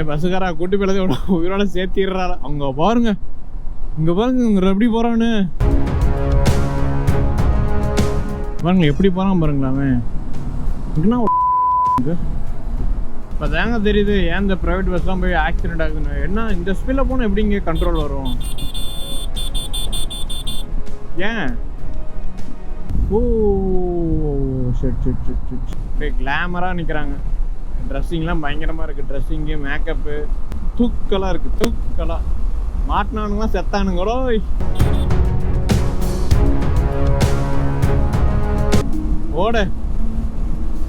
பஸ்ஸுக்காரா கூட்டி போய் உயிரோட சேர்த்திடுறாரு. அங்க பாருங்க, இங்க பாருங்க எப்படி போறான்னு பாருங்க, எப்படி போறான் பாருங்களாமே. இப்போ தாங்க தெரியுது ஏன் இந்த ப்ரைவேட் பஸ்லாம் போய் ஆக்சிடென்ட் ஆகுதுன்னு. என்ன இந்த ஸ்பீடில் போனால் எப்படி இங்கே கண்ட்ரோல் வரும்? ஏன்? ஓ சரி சரி சரி சரி அப்படியே கிளாமராக நிற்கிறாங்க. ட்ரெஸ்ஸிங்லாம் பயங்கரமாக இருக்குது. ட்ரெஸ்ஸிங்கு, மேக்கப்பு தூக்கலாக இருக்குது. தூக்கலாக மாட்டினானுங்களாம் செத்தானுங்களோ. ஓட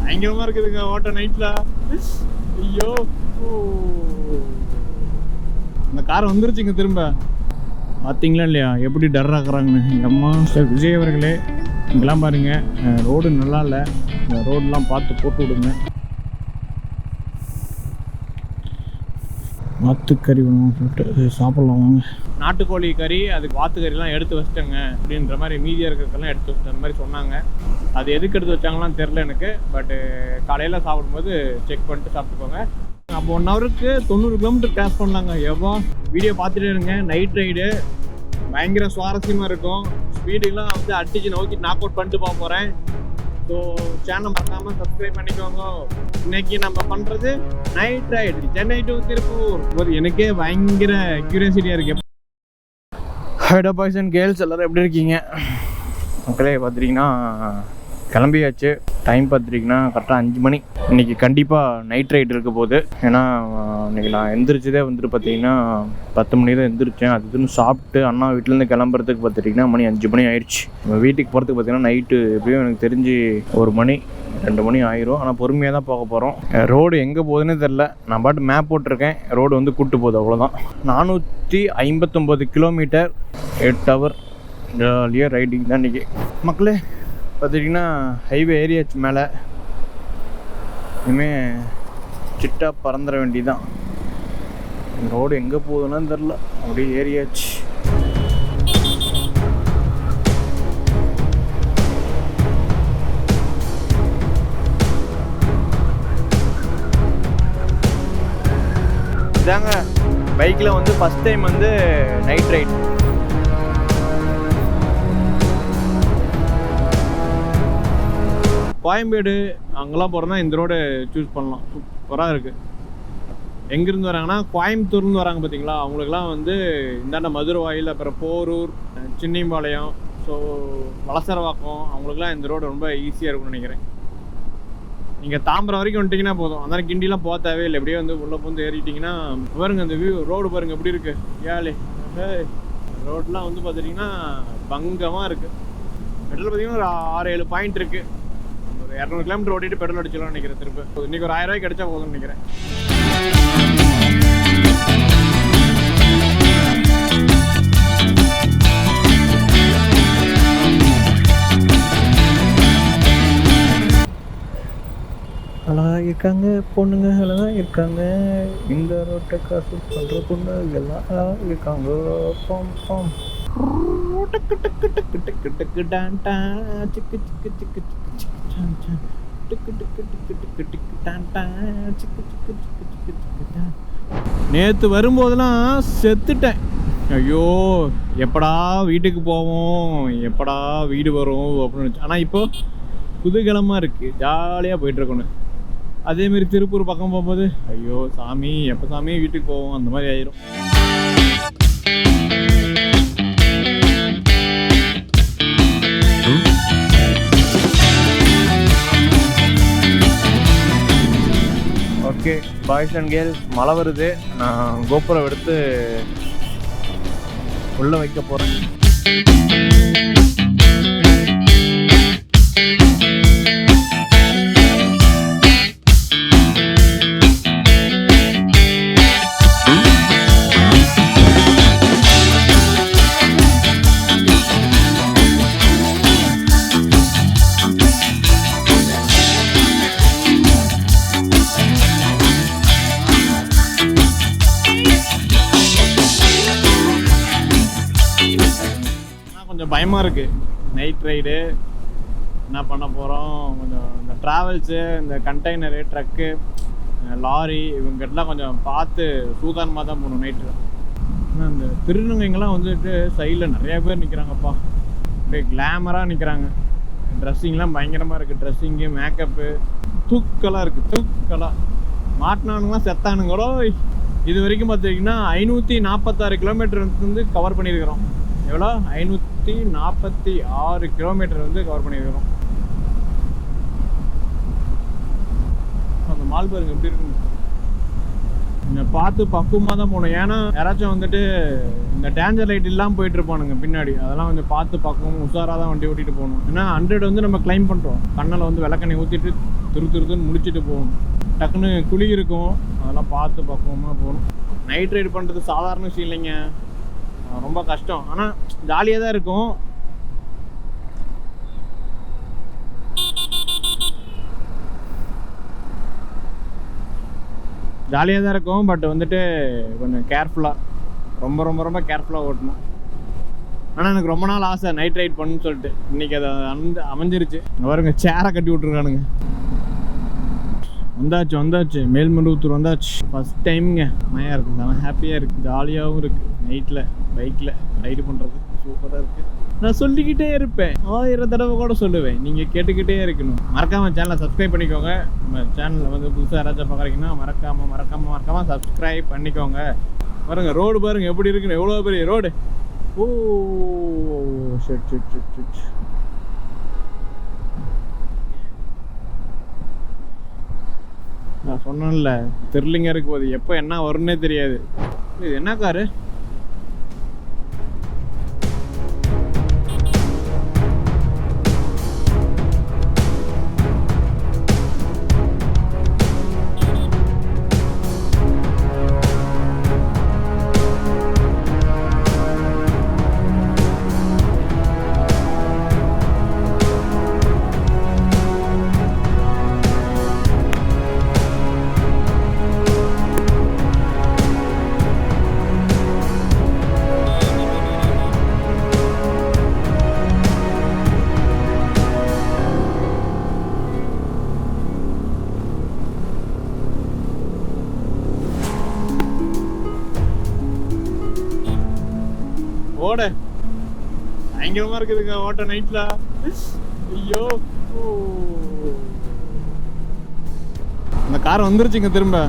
பயங்கரமாக இருக்குதுங்க ஓட்ட நைட்டில். ஐயோ, இந்த கார் வந்துருச்சுங்க திரும்ப. பார்த்தீங்களா இல்லையா எப்படி டர்ராக்குறாங்கன்னு எங்கள் அம்மா. சார் விஜய் அவர்களே, இங்கெல்லாம் பாருங்க, ரோடு நல்லா இல்லை. இந்த ரோடெலாம் பார்த்து போட்டு விடுங்க. வாத்துக்கறி வேணும் சொல்லிட்டு சாப்பிட்லாம் வாங்க. நாட்டுக்கோழி கறி, அதுக்கு வாத்துக்கறிலாம் எடுத்து வச்சிட்டேங்க அப்படின்ற மாதிரி, மீதியாக இருக்கிறதெல்லாம் எடுத்து வச்சிட்டேன் அந்த மாதிரி சொன்னாங்க. அது எதுக்கு எடுத்து வச்சாங்களான்னு தெரில எனக்கு. பட்டு காலையில் சாப்பிடும்போது செக் பண்ணிட்டு சாப்பிட்டுக்கோங்க. அப்போ 1 ஹவருக்கு 90 கிலோமீட்டர் கிராஸ் பண்ணலாங்க. எவ்வளோ வீடியோ பார்த்துட்டே இருங்க. நைட் ரைடு பயங்கர சுவாரஸ்யமாக இருக்கும். ஸ்பீடுலாம் வந்து அடிச்சு நோக்கி நாக் அவுட் பண்ணிட்டு போக போகிறேன். ஸோ சேனல் மறக்காமல் சப்ஸ்கிரைப் பண்ணிக்கோங்க. இன்னைக்கு நம்ம பண்ணுறது night ride, Chennai to Tiruppur. எனக்கே பயங்கர கியூரியாசிட்டியாக இருக்கு. ஹைடா பாய்ஸ் அண்ட் கேர்ள்ஸ் எல்லோரும் எப்படி இருக்கீங்க? மக்களே பார்த்துட்டிங்கன்னா கிளம்பியாச்சு. டைம் பார்த்துட்டிங்கன்னா கரெக்டாக 5 மணி. இன்றைக்கி கண்டிப்பாக நைட் ரைடு இருக்க போகுது. ஏன்னா இன்றைக்கி நான் எந்திரிச்சதே வந்துட்டு பார்த்திங்கன்னா 10 மணி தான் எந்திரிச்சேன். அதுன்னு சாப்பிட்டு அண்ணா வீட்டிலேருந்து கிளம்புறதுக்கு பார்த்துட்டிங்கன்னா மணி 5 மணி ஆயிடுச்சு. நம்ம வீட்டுக்கு போகிறதுக்கு பார்த்திங்கன்னா நைட்டு எப்படியும் எனக்கு தெரிஞ்சு 1 மணி 2 மணி ஆயிரும். ஆனால் பொறுமையாக தான் போக போகிறோம். ரோடு எங்கே போகுதுன்னு தெரில. நான் பாட்டு மேப் போட்டிருக்கேன். ரோடு வந்து கூப்பிட்டு போகுது, அவ்வளோதான். 459 கிலோமீட்டர் 8 ஹவர் ஜாலியாக ரைடிங் தான் இன்றைக்கி. மக்களே பார்த்துட்டிங்கன்னா ஹைவே ஏரியாச்சு மேலே. இனிமேல் சிட்டா பறந்துட வேண்டியதான். ரோடு எங்கே போகுதுன்னு தெரில, அப்படியே ஏரியாச்சு. இதாங்க பைக்கில் வந்து ஃபஸ்ட் டைம் வந்து நைட் ரைட். கோயம்பேடு அங்கெல்லாம் போகிறோன்னா இந்த ரோடு சூஸ் பண்ணலாம். சூப்பராக இருக்குது. எங்கேருந்து வராங்கன்னா கோயம்புத்தூர்லேருந்து வராங்க பார்த்தீங்களா, அவங்களுக்குலாம் வந்து இந்தாண்ட மதுரவாயில், அப்புறம் போரூர், சின்னிம்பாளையம், ஸோ வளசரவாக்கம், அவங்களுக்குலாம் இந்த ரோடு ரொம்ப ஈஸியாக இருக்கும்னு நினைக்கிறேன். நீங்கள் தாம்பரம் வரைக்கும் வந்துட்டிங்கன்னா போதும். அதனால் கிண்டிலாம் போக தேவையில்லை. எப்படியே வந்து உள்ளே வந்து ஏறிட்டிங்கன்னா பாருங்க அந்த வியூ. ரோடு பாருங்கள் எப்படி இருக்குது. ஏழே ரோடெலாம் வந்து பார்த்துட்டிங்கன்னா பங்கமாக இருக்குது. பெட்ரோல் பார்த்திங்கன்னா ஒரு 6-7 பாயிண்ட் இருக்குது. 200 கிலோமீட்டர் ஓட்டிட்டு பெட்ரோல் அடிச்சலாம்னு நினைக்கிறேன். திரும்ப இன்னைக்கு ஒரு 1000 ரூபாய்க்கு கிடைச்சா போதும்னு நினைக்கிறேன். அழகா இருக்காங்க பொண்ணுங்க, அழகா இருக்காங்க. இந்த ரோட்டை காசு பண்ற பொண்ணு எல்லாம் அழகா இருக்காங்க. பாம் பாம் நேற்று வரும்போதெல்லாம் செத்துட்டேன். ஐயோ எப்படா வீட்டுக்கு போவோம், எப்படா வீடு வரும் அப்படின்னு. ஆனால் இப்போ குதூகலமாக இருக்குது, ஜாலியாக போயிட்டுருக்கணும். அதேமாரி திருப்பூர் பக்கம் போகும்போது ஐயோ சாமி எப்போ சாமி வீட்டுக்கு போவோம் அந்த மாதிரி ஆயிரும். ஓகே பாய்ஸ் அண்ட் கேர்ள்ஸ், மழை வருது. நான் கோபுரம் எடுத்து உள்ளே வைக்க போகிறேன். கொஞ்சம் பயமாக இருக்குது நைட் ரைடு. என்ன பண்ண போகிறோம், கொஞ்சம் இந்த ட்ராவல்ஸு, இந்த கண்டெய்னரு, ட்ரக்கு லாரி இவங்ககிட்டலாம் கொஞ்சம் பார்த்து சூதானமாக தான் போகணும் நைட்டு. ஆனால் இந்த திருநங்கைங்கெல்லாம் வந்துட்டு சைடில் நிறையா பேர் நிற்கிறாங்கப்பா, அப்படியே கிளாமராக நிற்கிறாங்க. ட்ரெஸ்ஸிங்லாம் பயங்கரமாக இருக்குது. ட்ரெஸ்ஸிங்கு, மேக்கப்பு தூக்கலாக இருக்குது. தூக்கலாக மாட்டினானுங்களாம் செத்தானுங்களோ. இது வரைக்கும் பார்த்துக்கிட்டிங்கன்னா 546 கிலோமீட்டர் வந்து கவர் பண்ணியிருக்கிறோம். எவ்வளோ? 546 கிலோமீட்டர் வந்து கவர் பண்ணியிருக்கிறோம். அந்த மால் பாருங்க எப்படி இருக்குங்க. நீங்கள் பார்த்து பக்குவமாக தான் போகணும். ஏன்னா யாராச்சும் வந்துட்டு இந்த டேஞ்சர் லைட் இல்லாமல் போயிட்டு இருப்பானுங்க பின்னாடி. அதெல்லாம் கொஞ்சம் பார்த்து பக்குவம் உஷாராக தான் வண்டி ஓட்டிகிட்டு போகணும். ஏன்னா 100 வந்து நம்ம கிளைம் பண்ணுறோம். கண்ணில் வந்து விளக்கெண்ணெய் ஊற்றிட்டு துருத்துன்னு முடிச்சுட்டு போகணும். டக்குன்னு குழி இருக்கும், அதெல்லாம் பார்த்து பக்குவமாக போகணும். நைட் ரைடு பண்ணுறது சாதாரண விஷயம் இல்லைங்க, ரொம்ப கஷ்டம். ஆனால் ஜாலியாக தான் இருக்கும். ஜாலியாக தான் இருக்கும், பட் வந்துட்டு கொஞ்சம் கேர்ஃபுல்லாக, ரொம்ப ரொம்ப ரொம்ப கேர்ஃபுல்லாக ஓட்டணும். ஆனால் எனக்கு ரொம்ப நாள் ஆசை நைட் ரைட் பண்ணுன்னு சொல்லிட்டு. இன்றைக்கி அதை அமைஞ்சிருச்சு. பாருங்க சேரை கட்டி விட்ருக்கானுங்க. வந்தாச்சு மேல்மருவத்தூர் வந்தாச்சு. ஃபஸ்ட் டைமுங்க. செமையாக இருக்குது, செம ஹாப்பியாக இருக்குது, ஜாலியாகவும் இருக்குது. நைட்டில் பைக்கில் ரைடு பண்ணுறது சூப்பராக இருக்குது. நான் சொல்லிக்கிட்டே இருப்பேன், 1000 தடவை கூட சொல்லுவேன், நீங்கள் கேட்டுக்கிட்டே இருக்கணும். மறக்காமல் சேனலை சப்ஸ்கிரைப் பண்ணிக்கோங்க. நம்ம சேனலில் வந்து புதுசாக யாராச்சும் பார்க்குறீங்கன்னா மறக்காமல் சப்ஸ்கிரைப் பண்ணிக்கோங்க. பாருங்க ரோடு பாருங்கள் எப்படி இருக்குன்னு, எவ்வளோ பெரிய ரோடு. ஓ ஷட். நான் சொன்னேன்ல, தெரியலிங்க இருக்கு போது எப்போ என்ன வரும்னே தெரியாது. இது என்ன காரு? ஓட பயங்கரமா இருக்குதுங்க ஓட்ட நைட்ல. ஐயோ, அந்த கார் வந்துருச்சுங்க திரும்ப.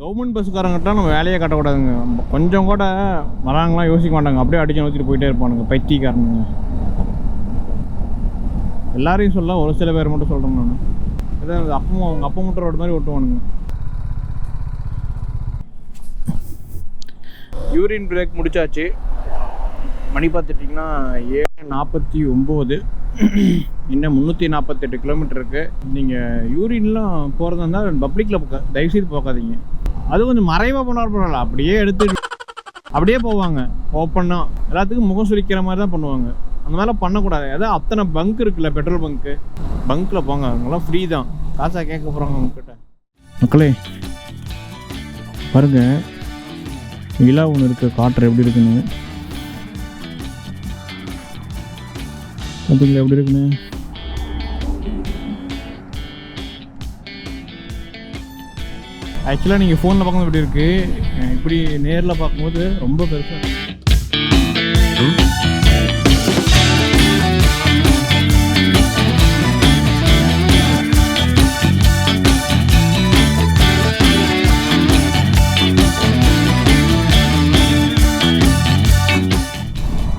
கவர்மெண்ட் பஸ்ஸுக்காரங்கிட்ட நம்ம வேலையே கட்டக்கூடாதுங்க. கொஞ்சம் கூட வராங்களாம் யோசிக்க மாட்டாங்க, அப்படியே அடிச்சு நோக்கிட்டு போயிட்டே இருப்பானுங்க பைத்தியக்காரனுங்க. எல்லாரையும் சொல்ல, ஒரு சில பேர் மட்டும் சொல்கிறேன் நான். ஏதோ அப்பவும் அவங்க அப்பா மட்டும் ரோடு மாதிரி ஓட்டுவானுங்க. யூரின் பிரேக் முடிச்சாச்சு. மணி பார்த்துட்டிங்கன்னா 7:49. இன்னும் 348 கிலோமீட்டர் இருக்குது. நீங்கள் யூரின்லாம் போகிறதா இருந்தால் பப்ளிக்கில் தயவுசெய்து போகாதீங்க. அது கொஞ்சம் மறைவாக போனாலும் பரவாயில்ல, அப்படியே எடுத்து அப்படியே போவாங்க. ஓப்பனாக எல்லாத்துக்கும் முகம் சுரிக்கிற மாதிரி தான் பண்ணுவாங்க. அந்த மாதிரிலாம் பண்ணக்கூடாது. ஏதாவது அத்தனை பங்க் இருக்குல்ல, பெட்ரோல் பங்க்கில் போங்க. அவங்களாம் ஃப்ரீ தான், காசாக கேட்க போகிறாங்க அவங்கக்கிட்ட. மக்களே பாருங்க, விழா ஒன்று இருக்குது, காட்டுற எப்படி இருக்குன்னு. பார்த்தீங்களா எப்படி இருக்குன்னு? ஆக்சுவலாக நீங்கள் ஃபோனில் பார்க்கும்போது எப்படி இருக்குது, இப்படி நேரில் பார்க்கும்போது ரொம்ப பெருசாக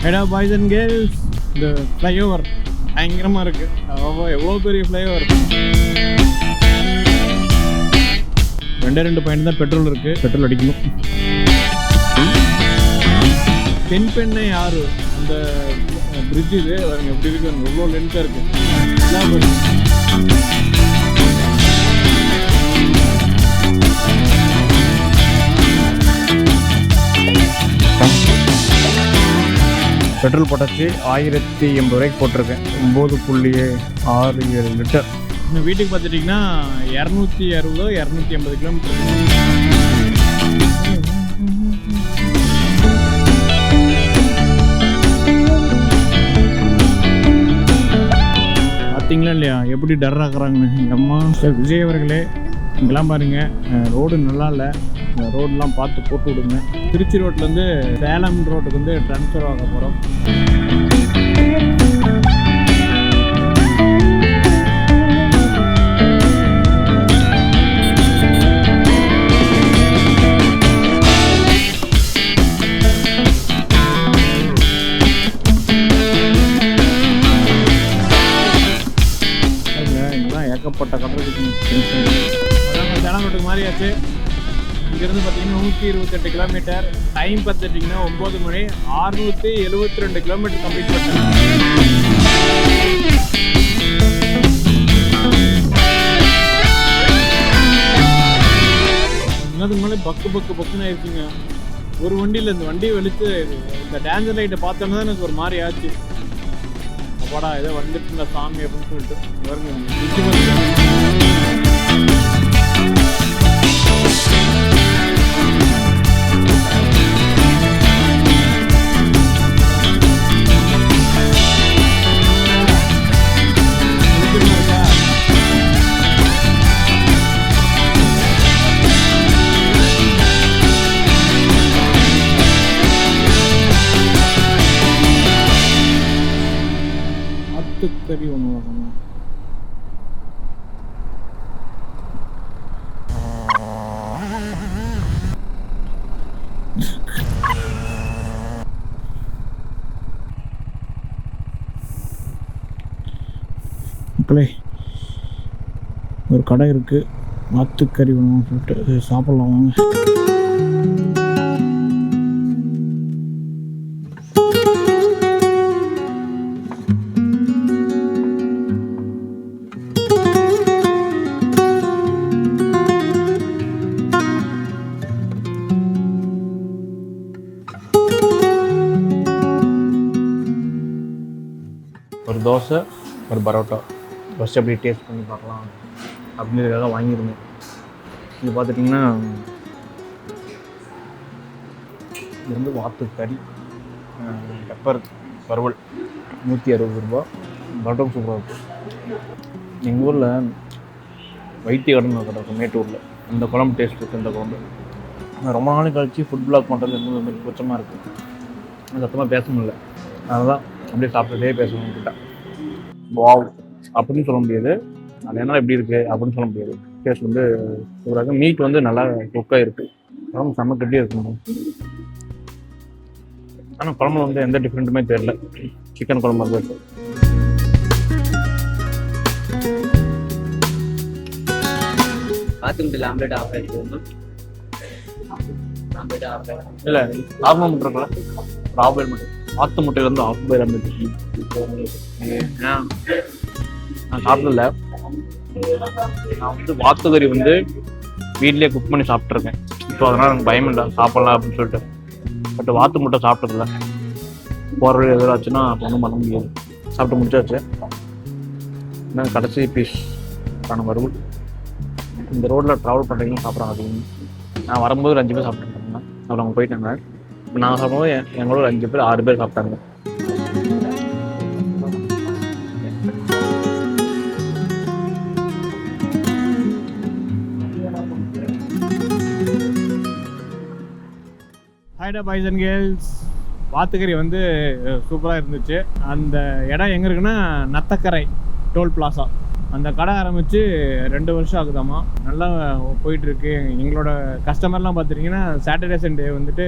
மேடா பாய்ஸ் அண்ட் கேர்ள்ஸ். இந்த ஃப்ளைஓவர் பயங்கரமாக இருக்குது. எவ்வளோ பெரிய ஃப்ளைஓவர். 2 பாயிண்ட் தான் பெட்ரோல் இருக்குது, பெட்ரோல் அடிக்கணும். தென்பெண்ணை ஆறு அந்த பிரிட்ஜ் இது எப்படி இருக்கு, எவ்வளோ லென்த்தாக இருக்குது. பெட்ரோல் போட்டாச்சு. 1080 ரூபாய்க்கு போட்டிருக்கேன். 9.67 லிட்டர். இந்த வீட்டுக்கு பார்த்துட்டிங்கன்னா 260 280 கிலோமீட்டர். பார்த்தீங்களா இல்லையா எப்படி டர் ஆக்குறாங்கன்னு எங்கள் அம்மா. விஜய் அவர்களே, இங்கெல்லாம் பாருங்கள், ரோடு நல்லா இல்லை, இந்த ரோடெலாம் பார்த்து போட்டு விடுங்க. திருச்சி ரோட்லேருந்து சேலம் ரோட்டுக்கு வந்து ட்ரான்ஸ்ஃபர் ஆக போகிறோம். ஏகப்பட்ட கடலுக்கு சேலம் ரோட்டுக்கு மாதிரியாச்சு. இங்கேருந்து பார்த்தீங்கன்னா 128 கிலோமீட்டர். டைம் பார்த்துட்டிங்கன்னா 9 மணி. 672 கிலோமீட்டர் கம்ப்ளீட் பண்ணேன். இன்னதுக்கு மேலே பக்குன்னு ஆயிடுச்சுங்க. ஒரு வண்டியில் இந்த வண்டியை வெளிச்சு இந்த டேஞ்சர் லைட்டை பார்த்தோன்னா தான் எனக்கு ஒரு மாதிரி ஆச்சு. அப்பாடா ஏதோ வந்துட்டு இருந்த சாமி அப்படின்னு சொல்லிட்டு கறி ஒன்று வரணும். மக்களே, ஒரு கடை இருக்கு, வாத்துக்கறி வேணும்னு சொல்லிட்டு சாப்பிடலாம் வாங்க. ஒரு தோசை, ஒரு பரோட்டா ஃபஸ்ட்டு அப்படி டேஸ்ட் பண்ணி பார்க்கலாம் அப்படிங்கிறதுக்காக வாங்கியிருந்தேன். இது பார்த்துட்டிங்கன்னா இது வந்து வாத்துக்கறி, பெப்பர் வறுவல் 160 ரூபா. பரோட்டா சூப்பராக இருக்கும். எங்கள் ஊரில் வைத்திய கடன் கடை இருக்கும் மேட்டூரில். அந்த குழம்பு டேஸ்ட் இருக்குது. இந்த குழம்பு நான் ரொம்ப நாளைக்கு கழிச்சு ஃபுட் பிளாக் பண்ணுறது ரொம்ப கொச்சமாக இருக்குது. சத்தமாக பேச முடியல, அதனால் அப்படியே சாப்பிட்டுட்டே பேசணும் கிட்ட. வாவ் அப்படின்னு சொல்ல முடியாது, அது என்ன எப்படி இருக்குது அப்படின்னு சொல்ல முடியாது. டேஸ்ட் வந்து சூப்பராக. மீட் வந்து நல்லா குக்காக இருக்குது. குழம்பு செம்ம கட்டியாக இருக்கணும். ஆனால் குழம்புல வந்து எந்த டிஃப்ரெண்ட்டுமே தெரியல. சிக்கன் குழம்பு வந்து இருக்குது. இல்லை நார்மல் முட்டை இருக்குல்ல, ஆஃப் மட்டும் ஆத்து முட்டையிலேருந்து ஆஃப் பாயில் ஆம்லேட். நான் சாப்பிடல. நான் வந்து வாத்துக்கறி வந்து வீட்லேயே குக் பண்ணி சாப்பிட்ருக்கேன். ஸோ அதனால் எனக்கு பயம் இல்லை சாப்பிட்லாம் அப்படின்னு சொல்லிட்டு. பட் வாத்து முட்டை சாப்பிட்டதில்ல. போகிற வழி எதாவது ஆச்சுன்னா ஒன்றும் பண்ண முடியாது. சாப்பிட்டு முடிச்சாச்சு. இன்னும் கடைசி பீஸ் காணும் வறுவல். இந்த ரோட்டில் ட்ராவல் பண்ணுறீங்கன்னு சாப்பிட்றாங்க அதிகமாக. நான் வரும்போது ஒரு 5 பேர் சாப்பிட்டுருக்காங்க. அப்புறம் அவங்க போயிட்டாங்க. நான் சாப்பிடும்போது எங்களோட ஒரு 5 பேர் 6 பேர் சாப்பிட்டாங்க. ஹைடா பாய்ஸ் அண்ட் கேர்ள்ஸ், வாத்துக்கறி வந்து சூப்பராக இருந்துச்சு. அந்த இடம் எங்கே இருக்குன்னா நத்தக்கரை டோல் பிளாசா. அந்த கடை ஆரம்பித்து 2 வருஷம் ஆகுதாம்மா. நல்லா போயிட்டுருக்கு. எங்களோட கஸ்டமர்லாம் பார்த்துட்டிங்கன்னா சாட்டர்டே சண்டே வந்துட்டு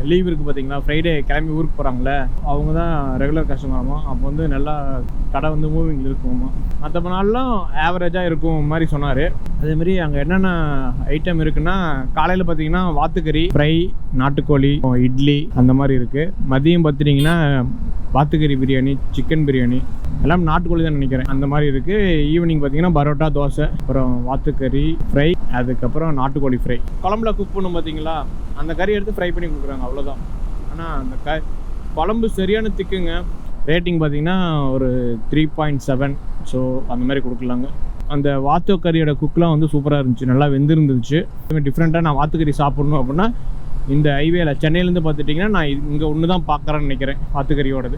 லீவ் இருக்குது பார்த்தீங்களா, ஃப்ரைடே கிளம்பி ஊருக்கு போகிறாங்களே, அவங்க தான் ரெகுலர் கஸ்டமராமா. அப்போ வந்து நல்லா கடை வந்து மூவிங்கில் இருக்குமாம்மா. மற்ற நாள்லாம் ஆவரேஜாக இருக்கும் மாதிரி சொன்னார். அதேமாரி அங்கே என்னென்ன ஐட்டம் இருக்குன்னா, காலையில் பார்த்தீங்கன்னா வாத்துக்கறி ஃப்ரை, நாட்டுக்கோழி, இட்லி அந்த மாதிரி இருக்குது. மதியம் பார்த்துட்டிங்கன்னா வாத்துக்கறி பிரியாணி, சிக்கன் பிரியாணி, எல்லாம் நாட்டுக்கோழி தான் நினைக்கிறேன், அந்த மாதிரி இருக்குது. ஈவினிங் பார்த்தீங்கன்னா பரோட்டா, தோசை, அப்புறம் வாத்துக்கறி ஃப்ரை, அதுக்கப்புறம் நாட்டுக்கோழி ஃப்ரை. குழம்புல குக் பண்ணும் பார்த்தீங்களா, அந்த கறி எடுத்து ஃப்ரை பண்ணி கொடுக்குறாங்க, அவ்வளோதான். ஆனால் அந்த குழம்பு சரியான திக்குங்க. ரேட்டிங் பார்த்தீங்கன்னா ஒரு 3.7. ஸோ அந்த மாதிரி கொடுக்கலாங்க. அந்த வாத்துக்கறியோட குக்கெலாம் வந்து சூப்பராக இருந்துச்சு, நல்லா வெந்திருந்துச்சு. டிஃப்ரெண்ட்டாக நான் வாத்துக்கறி சாப்பிட்ணும் அப்படின்னா இந்த ஹைவேல சென்னையிலேருந்து பார்த்துட்டிங்கன்னா நான் இங்கே ஒன்று தான் பார்க்குறேன்னு நினைக்கிறேன் வாத்துக்கறியோடது.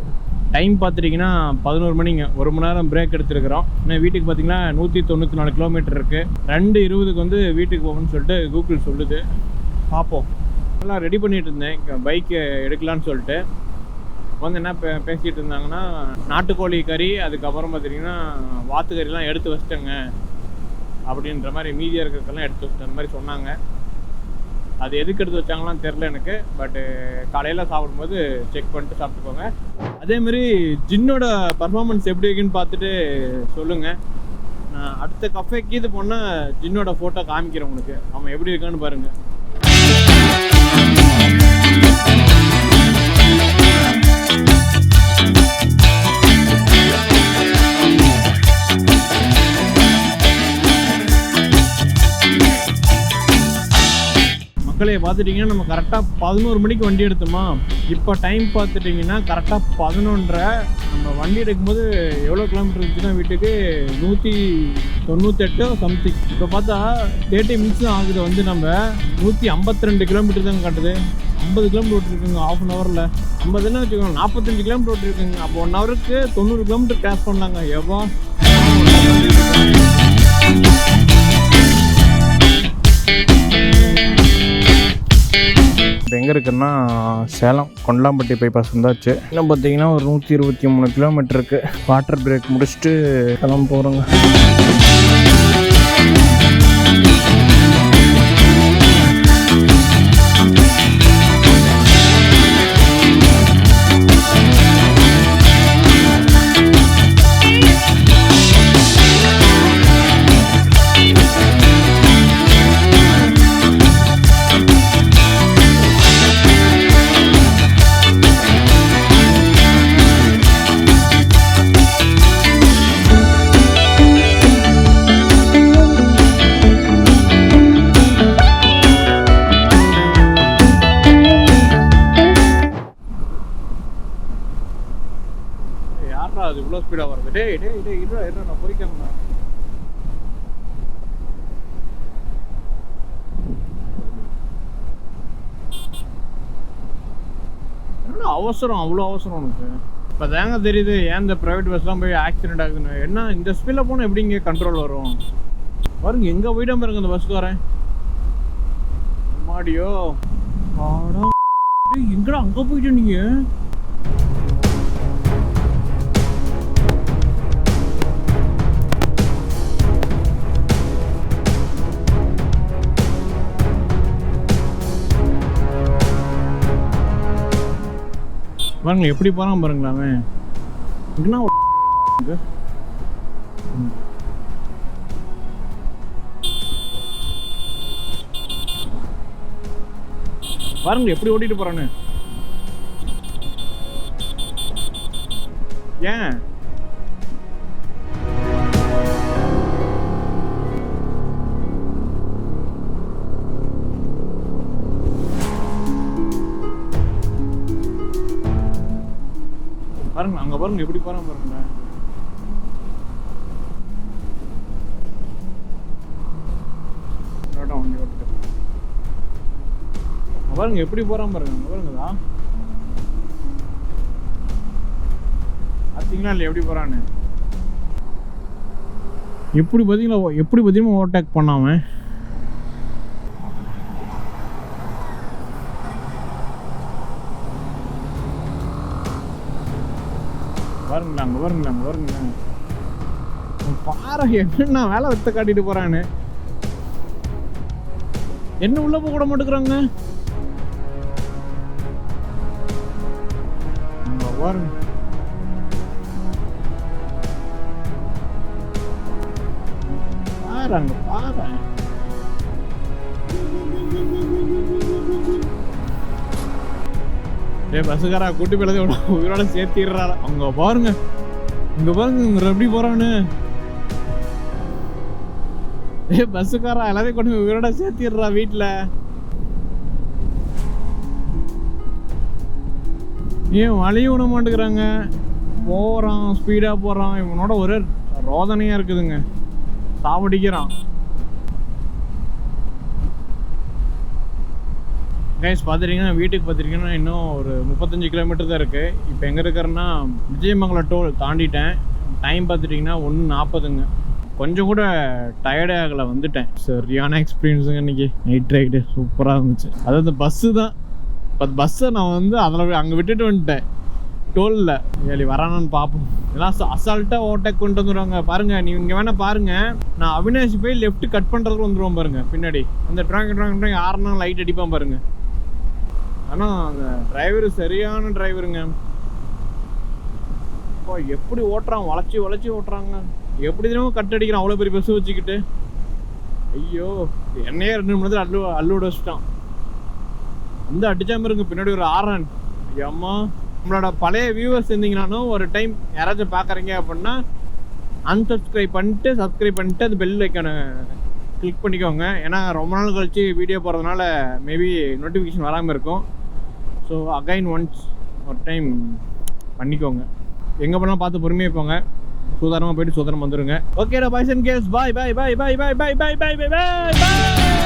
டைம் பார்த்துட்டிங்கன்னா 11 மணிங்க, 1 மணி நேரம் பிரேக் எடுத்துருக்கிறோம். இன்னும் வீட்டுக்கு பார்த்திங்கன்னா 194 கிலோமீட்டர் இருக்குது. 2:20க்கு வந்து வீட்டுக்கு போகணும்னு சொல்லிட்டு கூகுள் சொல்லுது. பார்ப்போம். எல்லாம் ரெடி பண்ணிகிட்டு இருந்தேன் பைக்கு எடுக்கலான்னு சொல்லிட்டு. வந்து என்ன பேசிகிட்டு இருந்தாங்கன்னா, நாட்டுக்கோழி கறி அதுக்கப்புறம் பார்த்திங்கன்னா வாத்துக்கறிலாம் எடுத்து வச்சிட்டேங்க அப்படின்ற மாதிரி, மீதியாக இருக்கிறதுக்கெல்லாம் எடுத்து வச்சிட்டேன் அந்த மாதிரி சொன்னாங்க. அது எதுக்கு எடுத்து வச்சாங்களாம் தெரில எனக்கு. பட்டு காலையில் சாப்பிடும்போது செக் பண்ணிட்டு சாப்பிட்டுக்கோங்க. அதேமாரி ஜின்னோட பர்ஃபார்மன்ஸ் எப்படி இருக்குன்னு பார்த்துட்டு சொல்லுங்கள். நான் அடுத்த கஃபேக்கு இது போனால் ஜின்னோட ஃபோட்டோ காமிக்கிறேன் உங்களுக்கு, அவன் எப்படி இருக்கான்னு பாருங்கள். மக்களே பார்த்துட்டிங்கன்னா நம்ம கரெக்டாக 11 மணிக்கு வண்டி எடுத்தோமா, இப்போ டைம் பார்த்துட்டிங்கன்னா கரெக்டாக 11:30. நம்ம வண்டி எடுக்கும்போது எவ்வளோ கிலோமீட்டர் இருந்துச்சுன்னா வீட்டுக்கு 198 சம்திங். இப்போ பார்த்தா 30 மினிட்ஸ் தான் ஆகுது. வந்து நம்ம 152 கிலோமீட்டர் தான் காட்டுது. 50 கிலோமீட்டர் ஓட்டிருக்குங்க ½ அன் ஹவரில். 50ன்னு வச்சுக்கோங்க, 45 கிலோமீட்டர் ஓட்டிருக்குங்க. அப்போ 1 ஹவருக்கு 90 கிலோமீட்டர் கிராஸ் பண்ணலாங்க. எவ்வளோ இப்போ எங்கே இருக்குன்னா சேலம் கொண்டாம்பட்டி பைபாஸ் வந்தாச்சு. இன்னும் பார்த்தீங்கன்னா ஒரு 123 கிலோமீட்டருக்கு வாட்டர் பிரேக் முடிச்சுட்டு கிளம்ப போகிறோங்க. அது இவ்வளோ ஸ்பீடாக வருது. இருடா நான் போய்க்கிறேன். என்னடா அவசரம், அவ்வளோ அவசரம் உனக்கு? இப்போ தாங்க தெரியுது ஏன் இந்த ப்ரைவேட் பஸ்லாம் போய் ஆக்சிடென்ட் ஆகுதுன்னு. என்ன இந்த ஸ்பீடில் போனால் எப்படி இங்கே கண்ட்ரோல் வரும் பாருங்க. எங்கே போயிட்டா பாருங்க இந்த பஸ்க்கு வரேன். மாடியோ ஆடா, எங்கடா அங்கே போயிட்டு நீங்கள்? பாருங்களேன் எப்படி போகிறான் பாருங்களாமே. இங்கேனா பாருங்க எப்படி ஓட்டிட்டு போறான்னு. ஏன் பாருங்க அங்க பாருங்க எப்படி போறான் பாருங்க. வண்டி ஓட்டு பாருங்க எப்படி போறான் பாருங்க. அங்க பாருங்கதா பார்த்தீங்களா இல்லை எப்படி போறான்னு. எப்படி பார்த்தீங்கன்னா ஓவர்டேக் பண்ணாம பாருங்களா. அங்கே பாருங்களா பாரு என்ன வேலை வெத்த காட்டிட்டு போறான்னு. என்ன உள்ள போக கூட மாட்டேங்கிறாங்க. பாருங்க பாரு அங்க பாரு. பஸ்ஸுக்காரா கூட்டி போய் உயிரோட சேர்த்திடுறாரா. அங்க பாருங்க இங்க பாருங்க எப்படி போறான்னு. பஸ்ஸுக்காரா எல்லாத்தையும் கொண்டு போய் உயிரோட சேர்த்திடுறா வீட்டுல. ஏன் வழியும் விட மாட்டேங்கிறாங்க. போறான் ஸ்பீடா போறான். இவனோட ஒரே ரோதனையா இருக்குதுங்க. சாவடிக்கிறான். கைஸ் பார்த்துட்டிங்கன்னா வீட்டுக்கு பார்த்துட்டிங்கன்னா இன்னும் ஒரு 35 கிலோமீட்டர் தான் இருக்குது. இப்போ எங்கே இருக்கிறேன்னா விஜயமங்கலம் டோல் தாண்டிட்டேன். டைம் பார்த்துட்டிங்கன்னா 1:40. கொஞ்சம் கூட டயர்டே ஆகலை, வந்துட்டேன். சரியான எக்ஸ்பீரியன்ஸுங்க இன்றைக்கி. நைட் ரைடு சூப்பராக இருந்துச்சு. அதாவது பஸ்ஸு தான், இப்போ பஸ்ஸை நான் வந்து அதில் அங்கே விட்டுட்டு வந்துட்டேன் டோலில். ஏழி வரானான்னு பார்ப்போம். எல்லாம் அசால்ட்டாக ஓவர்டேக் கொண்டு வந்துடுவாங்க பாருங்கள். நீங்கள் வேணால் பாருங்கள், நான் அவினாஷி போய் லெஃப்ட் கட் பண்ணுறதுக்கு வந்துடுவோம் பாருங்கள். பின்னாடி அந்த ட்ராங் யாருன்னா லைட் அடிப்பான் பாருங்கள். ஆனால் அந்த டிரைவரு சரியான டிரைவருங்க. இப்போ எப்படி ஓட்டுறான், வளைச்சி ஓட்டுறாங்க. எப்படி தினமும் கட் அடிக்கிறான் அவ்வளோ பெரிய பஸ் வச்சுக்கிட்டு. ஐயோ, என்னையே 2 மணி நேரத்தில் அள்ளோட வச்சுட்டான். வந்து அடிச்சாம இருங்க பின்னாடி ஒரு ஆரன். ஐயம்மா, நம்மளோட பழைய வியூவர்ஸ் இருந்தீங்கன்னாலும் ஒரு டைம் யாராச்சும் பார்க்குறீங்க அப்படின்னா அன்சப்ஸ்கிரைப் பண்ணிட்டு சப்ஸ்கிரைப் பண்ணிட்டு அது பெல் ஐக்கான கிளிக் பண்ணிக்கோங்க. ஏன்னா ரொம்ப நாள் கழிச்சு வீடியோ போகிறதுனால மேபி நோட்டிஃபிகேஷன் வராமல் இருக்கும். ஸோ அகைன் ஒன்ஸ் ஒரு டைம் பண்ணிக்கோங்க. எங்கே போனாலும் பார்த்து பொறுமையாக போங்க. சூதாரமாக போயிட்டு சூதாரம் வந்துடுங்க. ஓகேடா boys and girls, bye bye bye bye bye bye bye bye bye bye.